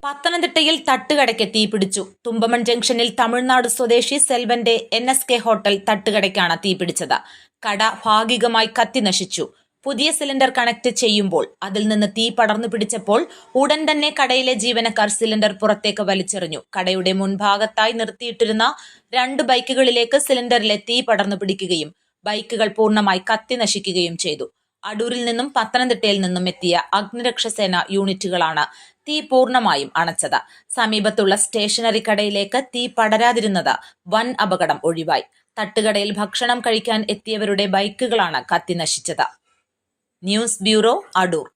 പത്തനംതിട്ടയിൽ തട്ടുകടയ്ക്ക് തീപിടിച്ചു. തുമ്പമൺ ജംഗ്ഷനിൽ തമിഴ്നാട് സ്വദേശി സെൽവന്റെ NSK ഹോട്ടൽ തട്ടുകടയ്ക്കാണ് തീപിടിച്ചത്. കട ഭാഗികമായി കത്തിനശിച്ചു. പുതിയ സിലിണ്ടർ കണക്ട് ചെയ്യുമ്പോൾ അതിൽ നിന്ന് തീ പടർന്നു പിടിച്ചപ്പോൾ ഉടൻ തന്നെ കടയിലെ ജീവനക്കാർ സിലിണ്ടർ പുറത്തേക്ക് വലിച്ചെറിഞ്ഞു. കടയുടെ മുൻഭാഗത്തായി നിർത്തിയിട്ടിരുന്ന 2 ബൈക്കുകളിലേക്ക് സിലിണ്ടറിലെ തീ പടർന്നു പിടിക്കുകയും ബൈക്കുകൾ പൂർണ്ണമായി കത്തി നശിക്കുകയും ചെയ്തു. അടൂരിൽ നിന്നും പത്തനംതിട്ടയിൽ നിന്നും എത്തിയ അഗ്നിരക്ഷാസേന യൂണിറ്റുകളാണ് തീ പൂർണ്ണമായും അണച്ചത്. സമീപത്തുള്ള സ്റ്റേഷനറി കടയിലേക്ക് തീ പടരാതിരുന്നത് വൻ അപകടം ഒഴിവായി. തട്ടുകടയിൽ ഭക്ഷണം കഴിക്കാൻ എത്തിയവരുടെ ബൈക്കുകളാണ് കത്തി നശിച്ചത്. News bureau, Adoor.